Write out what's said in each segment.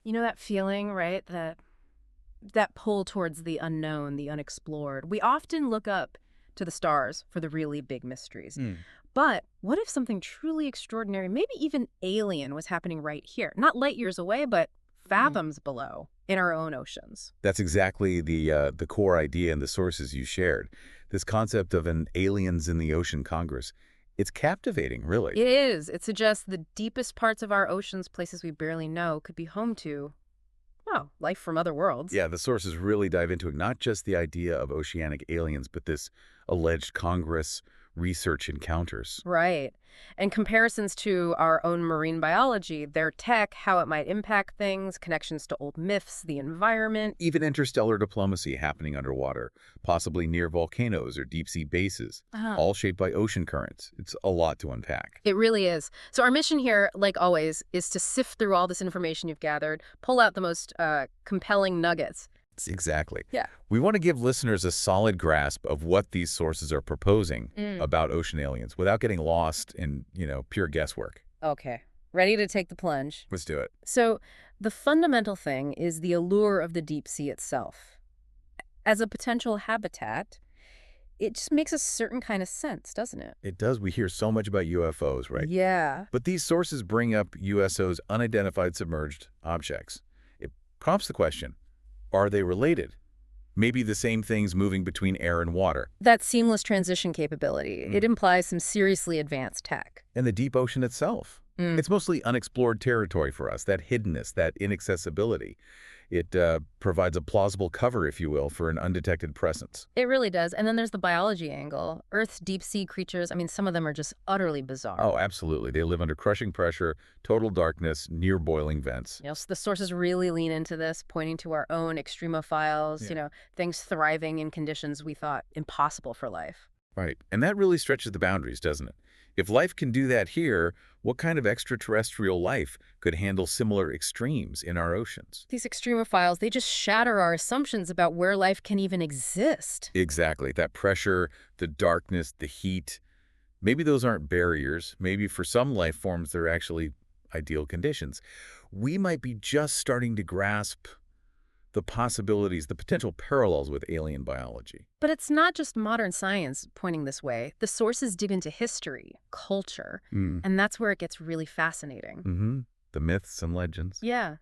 You know that feeling, right? That pull towards the unknown, the unexplored. We often look up to the stars for the really big mysteries. Hmm. But what if something truly extraordinary, maybe even alien, was happening right here? Not light years away, but fathoms below in our own oceans. That's exactly the core idea and the sources you shared. This concept of an aliens in the ocean Congress. It's captivating, really. It is. It suggests the deepest parts of our oceans, places we barely know, could be home to, well, life from other worlds. Yeah, the sources really dive into it, not just the idea of oceanic aliens, but this alleged Congress research encounters. Right. And comparisons to our own marine biology, their tech, how it might impact things, connections to old myths, the environment. Even interstellar diplomacy happening underwater, possibly near volcanoes or deep-sea bases, Uh-huh. all shaped by ocean currents. It's a lot to unpack. It really is. So our mission here, like always, is to sift through all this information you've gathered, pull out the most compelling nuggets. Exactly. Yeah. We want to give listeners a solid grasp of what these sources are proposing Mm. about ocean aliens without getting lost in, pure guesswork. Okay. Ready to take the plunge. Let's do it. So the fundamental thing is the allure of the deep sea itself. As a potential habitat, it just makes a certain kind of sense, doesn't it? It does. We hear so much about UFOs, right? Yeah. But these sources bring up USOs, unidentified submerged objects. It prompts the question, are they related? Maybe the same things moving between air and water. That seamless transition capability, it implies some seriously advanced tech. And the deep ocean itself. Mm. It's mostly unexplored territory for us, that hiddenness, that inaccessibility. It provides a plausible cover, if you will, for an undetected presence. It really does. And then there's the biology angle. Earth's deep sea creatures, I mean, some of them are just utterly bizarre. Oh, absolutely. They live under crushing pressure, total darkness, near boiling vents. So the sources really lean into this, pointing to our own extremophiles, Yeah. things thriving in conditions we thought impossible for life. Right. And that really stretches the boundaries, doesn't it? If life can do that here, what kind of extraterrestrial life could handle similar extremes in our oceans? These extremophiles, they just shatter our assumptions about where life can even exist. Exactly. That pressure, the darkness, the heat. Maybe those aren't barriers. Maybe for some life forms, they're actually ideal conditions. We might be just starting to grasp the possibilities, the potential parallels with alien biology. But it's not just modern science pointing this way. The sources dig into history, culture, and that's where it gets really fascinating. Mm-hmm. The myths and legends. Yeah.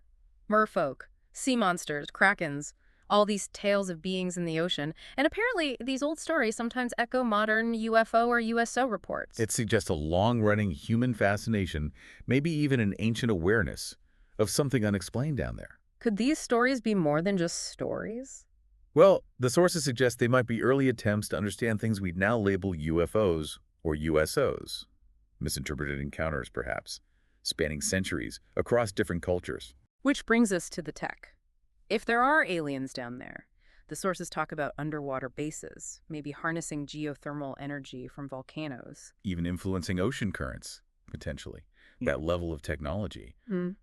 Merfolk, sea monsters, krakens, all these tales of beings in the ocean. And apparently, these old stories sometimes echo modern UFO or USO reports. It suggests a long-running human fascination, maybe even an ancient awareness of something unexplained down there. Could these stories be more than just stories? Well, the sources suggest they might be early attempts to understand things we'd now label UFOs or USOs. Misinterpreted encounters, perhaps, spanning centuries across different cultures. Which brings us to the tech. If there are aliens down there, the sources talk about underwater bases, maybe harnessing geothermal energy from volcanoes. Even influencing ocean currents, potentially. That level of technology,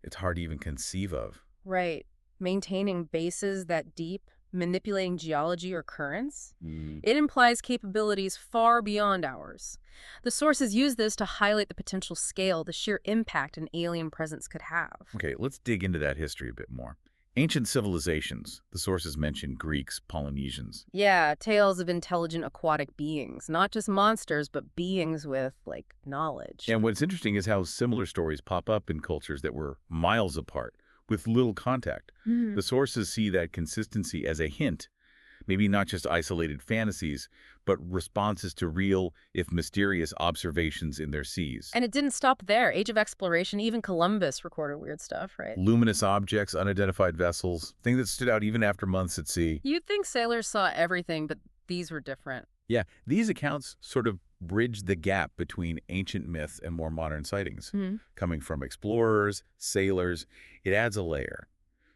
it's hard to even conceive of. Right. Maintaining bases that deep, manipulating geology or currents. It implies capabilities far beyond ours. The sources use this to highlight the potential scale, the sheer impact an alien presence could have. Okay, let's dig into that history a bit more. Ancient civilizations, the sources mention Greeks, Polynesians. Yeah, tales of intelligent aquatic beings, not just monsters, but beings with, knowledge. And what's interesting is how similar stories pop up in cultures that were miles apart, with little contact. The sources see that consistency as a hint, maybe not just isolated fantasies, but responses to real, if mysterious, observations in their seas. And it didn't stop there. Age of exploration, even Columbus recorded weird stuff, right? Luminous objects, unidentified vessels, things that stood out even after months at sea. You'd think sailors saw everything, but these were different. Yeah, these accounts sort of bridge the gap between ancient myths and more modern sightings. Coming from explorers, sailors, it adds a layer,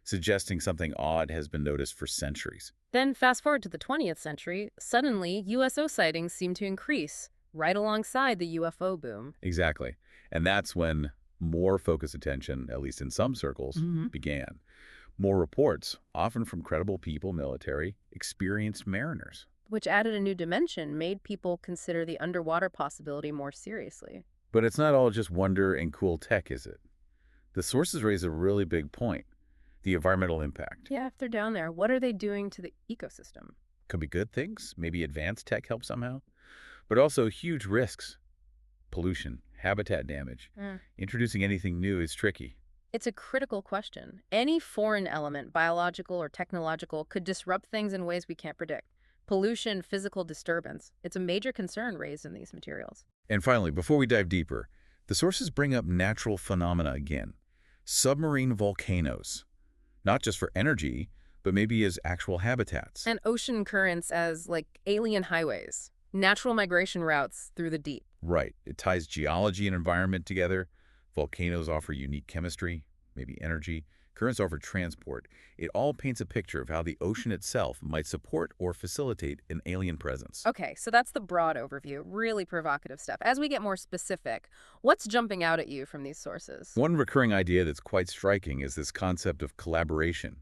suggesting something odd has been noticed for centuries. Then fast forward to the 20th century, suddenly USO sightings seem to increase, right alongside the UFO boom. Exactly. And that's when more focused attention, at least in some circles, began. More reports, often from credible people, military, experienced mariners. Which added a new dimension, made people consider the underwater possibility more seriously. But it's not all just wonder and cool tech, is it? The sources raise a really big point. the environmental impact. Yeah, if they're down there, what are they doing to the ecosystem? Could be good things, maybe advanced tech help somehow, but also huge risks. Pollution, habitat damage. Mm. Introducing anything new is tricky. It's a critical question. Any foreign element, biological or technological, could disrupt things in ways we can't predict. Pollution, physical disturbance. It's a major concern raised in these materials. And finally, before we dive deeper, the sources bring up natural phenomena again. Submarine volcanoes. Not just for energy, but maybe as actual habitats. And ocean currents as, like, alien highways. Natural migration routes through the deep. Right. It ties geology and environment together. Volcanoes offer unique chemistry, maybe energy. Currents offer transport. It all paints a picture of how the ocean itself might support or facilitate an alien presence. Okay, so that's the broad overview, really provocative stuff. As we get more specific, what's jumping out at you from these sources? One recurring idea that's quite striking is this concept of collaboration,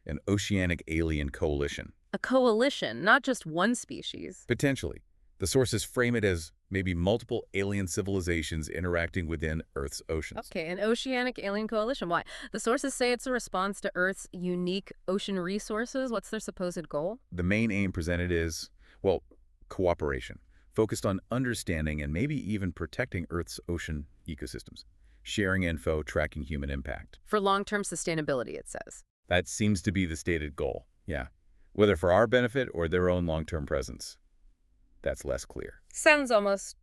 an Oceanic Alien Coalition. A coalition, not just one species. Potentially. The sources frame it as maybe multiple alien civilizations interacting within Earth's oceans. Okay, an Oceanic Alien Coalition. Why? The sources say it's a response to Earth's unique ocean resources. What's their supposed goal? The main aim presented is, well, cooperation, focused on understanding and maybe even protecting Earth's ocean ecosystems, sharing info, tracking human impact. For long-term sustainability, it says. That seems to be the stated goal, yeah. Whether for our benefit or their own long-term presence. That's less clear. Sounds almost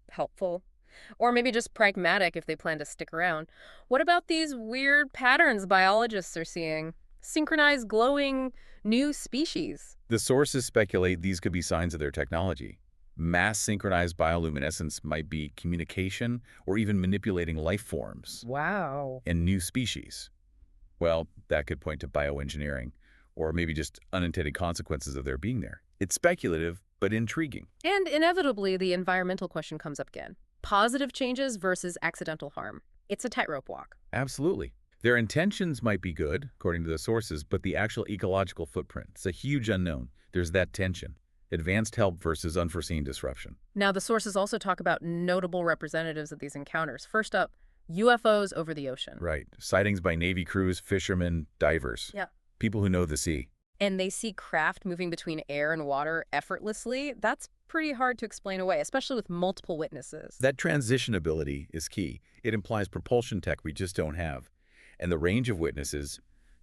helpful. Or maybe just pragmatic if they plan to stick around. What about these weird patterns biologists are seeing? Synchronized glowing new species. The sources speculate these could be signs of their technology. Mass synchronized bioluminescence might be communication or even manipulating life forms. Wow. And new species. Well, that could point to bioengineering, or maybe just unintended consequences of their being there. It's speculative, but intriguing. And inevitably, the environmental question comes up again. Positive changes versus accidental harm. It's a tightrope walk. Absolutely. Their intentions might be good, according to the sources, but the actual ecological footprint, it's a huge unknown. There's that tension. Advanced help versus unforeseen disruption. Now, the sources also talk about notable representatives of these encounters. First up, UFOs over the ocean. Right. Sightings by Navy crews, fishermen, divers. Yeah. People who know the sea. And they see craft moving between air and water effortlessly. That's pretty hard to explain away, especially with multiple witnesses. That transition ability is key. It implies propulsion tech we just don't have. And the range of witnesses,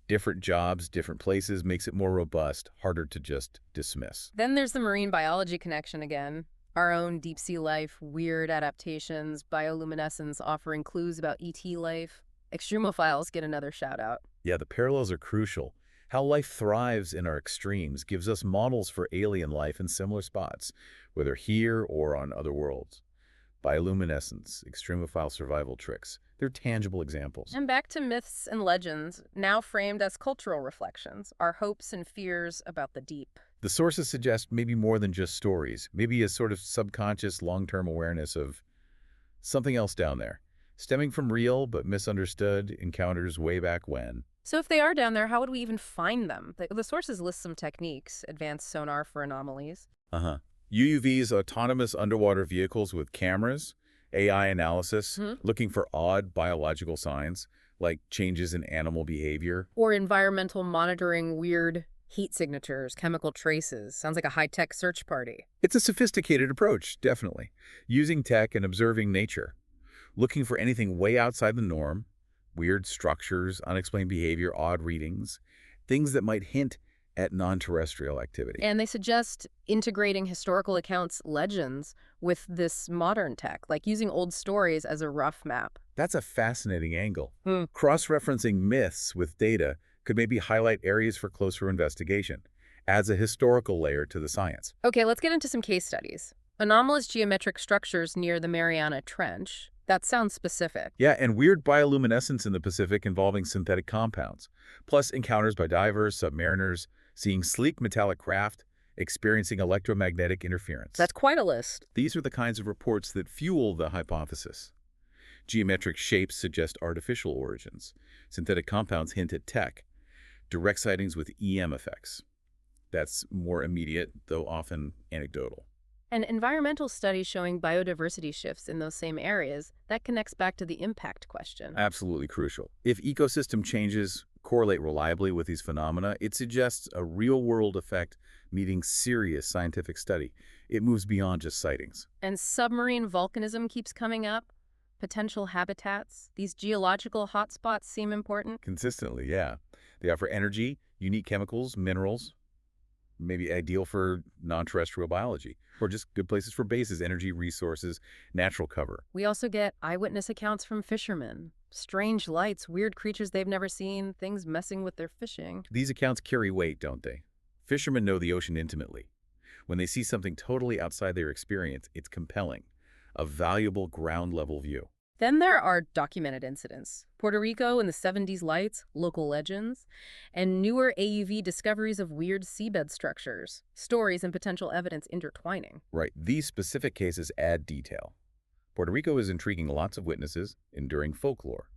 different jobs, different places, makes it more robust, harder to just dismiss. Then there's the marine biology connection again. Our own deep-sea life, weird adaptations, bioluminescence offering clues about ET life. Extremophiles get another shout-out. Yeah, the parallels are crucial. How life thrives in our extremes gives us models for alien life in similar spots, whether here or on other worlds. Bioluminescence, extremophile survival tricks, they're tangible examples. And back to myths and legends, now framed as cultural reflections, our hopes and fears about the deep. The sources suggest maybe more than just stories, maybe a sort of subconscious long-term awareness of something else down there, stemming from real but misunderstood encounters way back when. So if they are down there, how would we even find them? The sources list some techniques, advanced sonar for anomalies. UUVs, autonomous underwater vehicles with cameras, AI analysis, looking for odd biological signs, like changes in animal behavior. Or environmental monitoring, weird heat signatures, chemical traces. Sounds like a high-tech search party. It's a sophisticated approach, definitely. Using tech and observing nature. Looking for anything way outside the norm, weird structures, unexplained behavior, odd readings, things that might hint at non-terrestrial activity. And they suggest integrating historical accounts, legends, with this modern tech, like using old stories as a rough map. That's a fascinating angle. Cross-referencing myths with data could maybe highlight areas for closer investigation, adds a historical layer to the science. Okay, let's get into some case studies. Anomalous geometric structures near the Mariana Trench. That sounds specific. Yeah, and weird bioluminescence in the Pacific involving synthetic compounds, plus encounters by divers, submariners, seeing sleek metallic craft, experiencing electromagnetic interference. That's quite a list. These are the kinds of reports that fuel the hypothesis. Geometric shapes suggest artificial origins. Synthetic compounds hint at tech. Direct sightings with EM effects. That's more immediate, though often anecdotal. And environmental studies showing biodiversity shifts in those same areas, that connects back to the impact question. Absolutely crucial. If ecosystem changes, correlate reliably with these phenomena, it suggests a real-world effect meeting serious scientific study. It moves beyond just sightings. And submarine volcanism keeps coming up. Potential habitats. These geological hotspots seem important. Consistently, yeah. They offer energy, unique chemicals, minerals, maybe ideal for non-terrestrial biology, or just good places for bases, energy, resources, natural cover. We also get eyewitness accounts from fishermen. Strange lights, weird creatures they've never seen, things messing with their fishing. These accounts carry weight, don't they? Fishermen know the ocean intimately. When they see something totally outside their experience, it's compelling, a valuable ground-level view. Then there are documented incidents. Puerto Rico in the 70s lights, local legends, and newer AUV discoveries of weird seabed structures, stories and potential evidence intertwining. Right, these specific cases add detail. Puerto Rico is intriguing lots of witnesses, enduring folklore.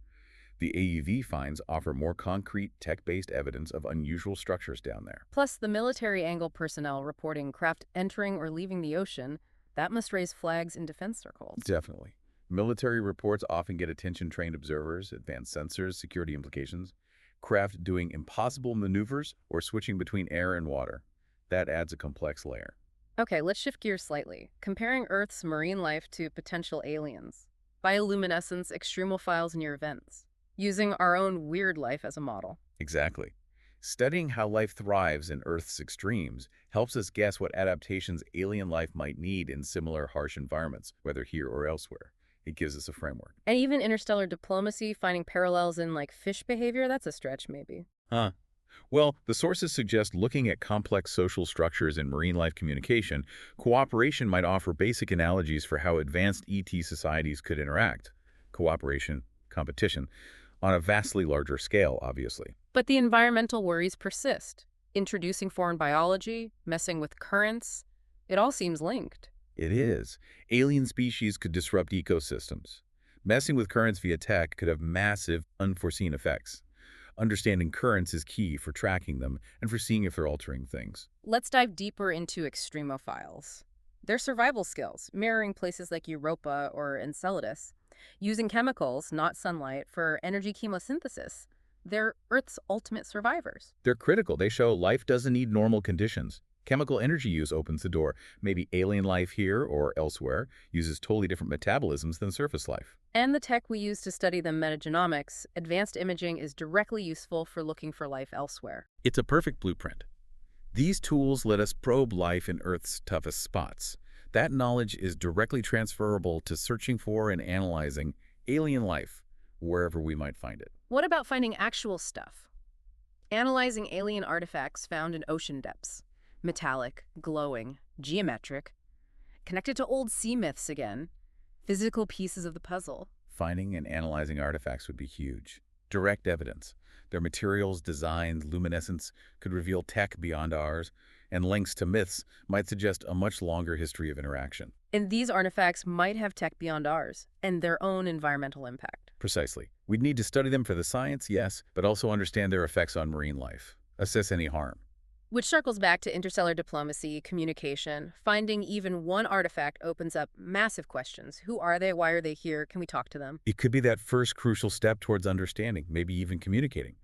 The AUV finds offer more concrete, tech-based evidence of unusual structures down there. Plus, the military angle personnel reporting craft entering or leaving the ocean, that must raise flags in defense circles. Definitely. Military reports often get attention-trained observers, advanced sensors, security implications, craft doing impossible maneuvers or switching between air and water. That adds a complex layer. Okay, let's shift gears slightly. Comparing Earth's marine life to potential aliens. Bioluminescence, extremophiles near events. Using our own weird life as a model. Exactly. Studying how life thrives in Earth's extremes helps us guess what adaptations alien life might need in similar harsh environments, whether here or elsewhere. It gives us a framework. And even interstellar diplomacy, finding parallels in, like, fish behavior, that's a stretch, maybe. Huh. Well, the sources suggest looking at complex social structures in marine life communication, cooperation might offer basic analogies for how advanced ET societies could interact. Cooperation, competition, on a vastly larger scale, obviously. But the environmental worries persist. Introducing foreign biology, messing with currents, it all seems linked. It is. Alien species could disrupt ecosystems. Messing with currents via tech could have massive, unforeseen effects. Understanding currents is key for tracking them and for seeing if they're altering things. Let's dive deeper into extremophiles. Their survival skills, mirroring places like Europa or Enceladus, using chemicals, not sunlight, for energy chemosynthesis. They're Earth's ultimate survivors. They're critical. They show life doesn't need normal conditions. Chemical energy use opens the door. Maybe alien life here or elsewhere uses totally different metabolisms than surface life. And the tech we use to study the metagenomics, advanced imaging, is directly useful for looking for life elsewhere. It's a perfect blueprint. These tools let us probe life in Earth's toughest spots. That knowledge is directly transferable to searching for and analyzing alien life, wherever we might find it. What about finding actual stuff? Analyzing alien artifacts found in ocean depths. Metallic, glowing, geometric. Connected to old sea myths again. Physical pieces of the puzzle. Finding and analyzing artifacts would be huge. Direct evidence. Their materials, designs, luminescence could reveal tech beyond ours, and links to myths might suggest a much longer history of interaction. And these artifacts might have tech beyond ours, and their own environmental impact. Precisely. We'd need to study them for the science, yes, but also understand their effects on marine life. Assess any harm. Which circles back to interstellar diplomacy, communication. Finding even one artifact opens up massive questions. Who are they? Why are they here? Can we talk to them? It could be that first crucial step towards understanding, maybe even communicating.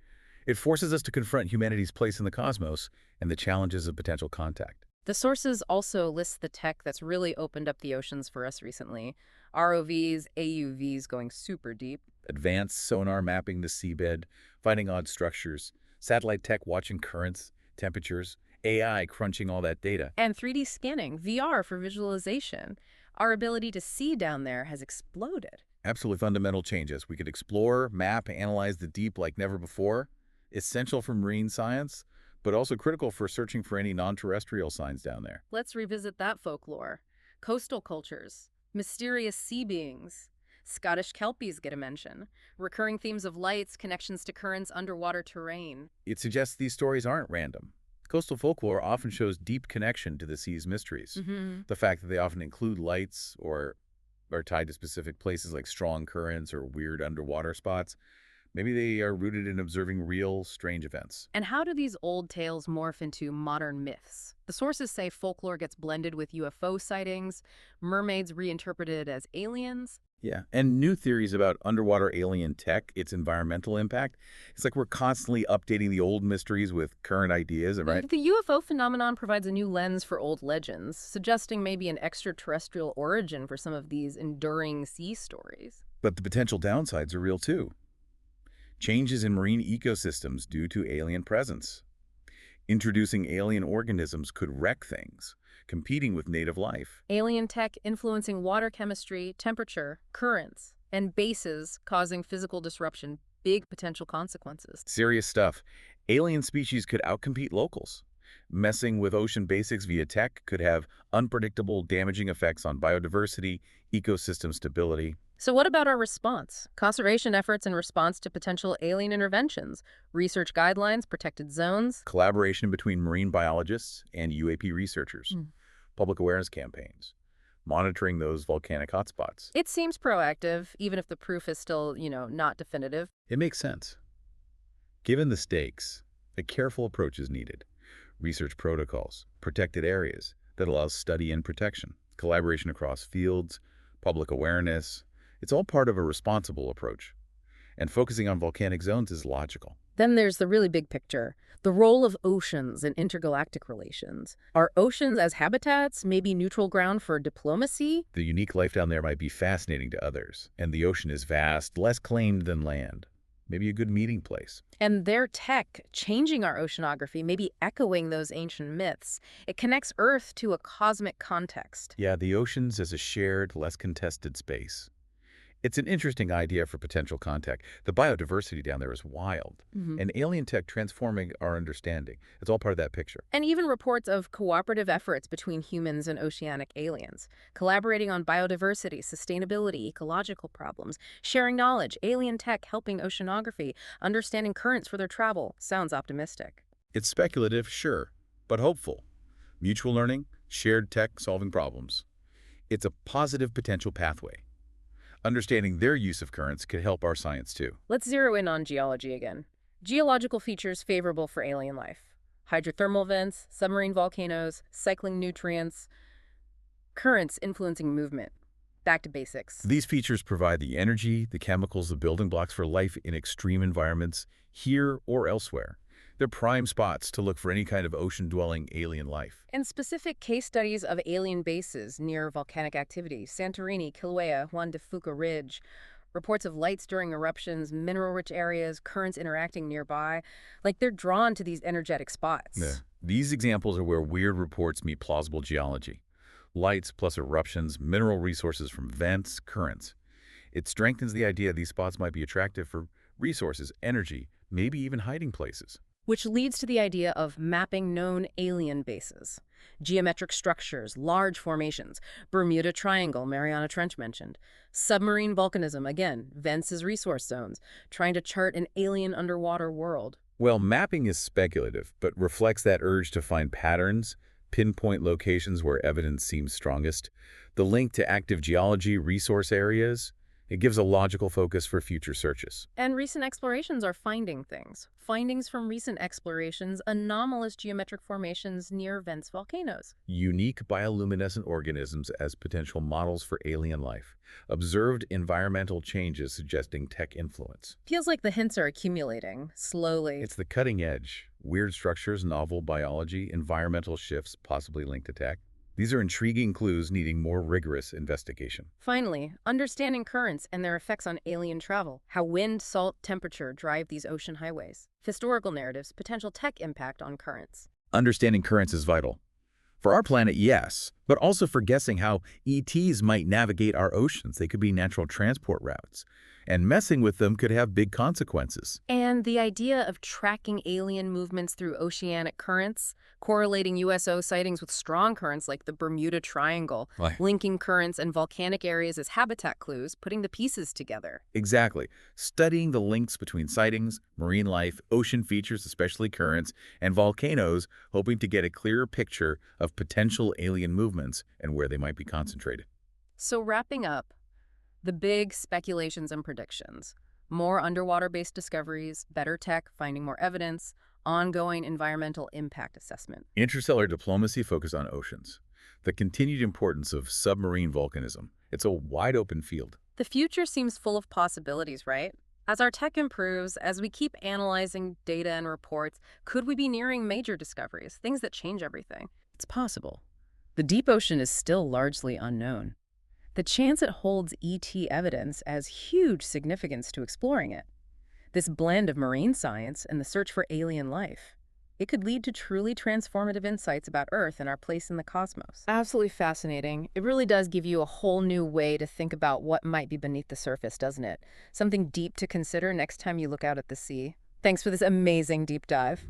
It forces us to confront humanity's place in the cosmos and the challenges of potential contact. The sources also list the tech that's really opened up the oceans for us recently. ROVs, AUVs going super deep. Advanced sonar mapping the seabed, finding odd structures, satellite tech watching currents, temperatures, AI crunching all that data. And 3D scanning, VR for visualization. Our ability to see down there has exploded. Absolutely fundamental changes. We could explore, map, analyze the deep like never before. Essential for marine science, but also critical for searching for any non-terrestrial signs down there. Let's revisit that folklore. Coastal cultures, mysterious sea beings. Scottish kelpies get a mention. Recurring themes of lights, connections to currents, underwater terrain. It suggests these stories aren't random. Coastal folklore often shows deep connection to the sea's mysteries. The fact that they often include lights or are tied to specific places like strong currents or weird underwater spots Maybe they are rooted in observing real, strange events. And how do these old tales morph into modern myths? The sources say folklore gets blended with UFO sightings, mermaids reinterpreted as aliens. Yeah, and new theories about underwater alien tech, its environmental impact. It's like we're constantly updating the old mysteries with current ideas, right? The UFO phenomenon provides a new lens for old legends, suggesting maybe an extraterrestrial origin for some of these enduring sea stories. But the potential downsides are real too. Changes in marine ecosystems due to alien presence. Introducing alien organisms could wreck things, competing with native life. Alien tech influencing water chemistry, temperature, currents, and bases causing physical disruption, big potential consequences. Serious stuff. Alien species could outcompete locals. Messing with ocean basics via tech could have unpredictable, damaging effects on biodiversity, ecosystem stability. So what about our response? Conservation efforts in response to potential alien interventions, research guidelines, protected zones. Collaboration between marine biologists and UAP researchers. Public awareness campaigns. Monitoring those volcanic hotspots. It seems proactive, even if the proof is still, not definitive. It makes sense. Given the stakes, a careful approach is needed. Research protocols, protected areas that allows study and protection, collaboration across fields, public awareness. It's all part of a responsible approach. And focusing on volcanic zones is logical. Then there's the really big picture, the role of oceans in intergalactic relations. Are oceans as habitats maybe neutral ground for diplomacy? The unique life down there might be fascinating to others, and the ocean is vast, less claimed than land. Maybe a good meeting place. And their tech changing our oceanography, maybe echoing those ancient myths. It connects Earth to a cosmic context. Yeah, the oceans as a shared, less contested space. It's an interesting idea for potential contact. The biodiversity down there is wild. And alien tech transforming our understanding. It's all part of that picture. And even reports of cooperative efforts between humans and oceanic aliens, collaborating on biodiversity, sustainability, ecological problems, sharing knowledge, alien tech helping oceanography, understanding currents for their travel. Sounds optimistic. It's speculative, sure, but hopeful. Mutual learning, shared tech solving problems. It's a positive potential pathway. Understanding their use of currents could help our science too. Let's zero in on geology again. Geological features favorable for alien life. Hydrothermal vents, submarine volcanoes, cycling nutrients, currents influencing movement. Back to basics. These features provide the energy, the chemicals, the building blocks for life in extreme environments, here or elsewhere. They're prime spots to look for any kind of ocean-dwelling alien life. And specific case studies of alien bases near volcanic activity, Santorini, Kilauea, Juan de Fuca Ridge, reports of lights during eruptions, mineral-rich areas, currents interacting nearby, like they're drawn to these energetic spots. Yeah. These examples are where weird reports meet plausible geology. Lights plus eruptions, mineral resources from vents, currents. It strengthens the idea these spots might be attractive for resources, energy, maybe even hiding places. Which leads to the idea of mapping known alien bases. Geometric structures, large formations, Bermuda Triangle, Mariana Trench mentioned. Submarine volcanism, again, vents as resource zones, trying to chart an alien underwater world. Well, mapping is speculative, but reflects that urge to find patterns, pinpoint locations where evidence seems strongest. The link to active geology, resource areas, it gives a logical focus for future searches. And recent explorations are finding things. Findings from recent explorations, anomalous geometric formations near vents volcanoes. Unique bioluminescent organisms as potential models for alien life. Observed environmental changes suggesting tech influence. Feels like the hints are accumulating, slowly. It's the cutting edge. Weird structures, novel biology, environmental shifts possibly linked to tech. These are intriguing clues needing more rigorous investigation. Finally, understanding currents and their effects on alien travel. How wind, salt, temperature drive these ocean highways. Historical narratives, potential tech impact on currents. Understanding currents is vital. For our planet, yes, but also for guessing how ETs might navigate our oceans. They could be natural transport routes, and messing with them could have big consequences. And the idea of tracking alien movements through oceanic currents, correlating USO sightings with strong currents like the Bermuda Triangle, linking currents and volcanic areas as habitat clues, putting the pieces together. Exactly. Studying the links between sightings, marine life, ocean features, especially currents, and volcanoes, hoping to get a clearer picture of potential alien movements and where they might be concentrated. So wrapping up, the big speculations and predictions. More underwater-based discoveries, better tech, finding more evidence, ongoing environmental impact assessment. Interstellar diplomacy focused on oceans. The continued importance of submarine volcanism. It's a wide-open field. The future seems full of possibilities, right? As our tech improves, as we keep analyzing data and reports, could we be nearing major discoveries, things that change everything? It's possible. The deep ocean is still largely unknown. The chance it holds ET evidence adds huge significance to exploring it. This blend of marine science and the search for alien life, it could lead to truly transformative insights about Earth and our place in the cosmos. Absolutely fascinating. It really does give you a whole new way to think about what might be beneath the surface, doesn't it? Something deep to consider next time you look out at the sea. Thanks for this amazing deep dive.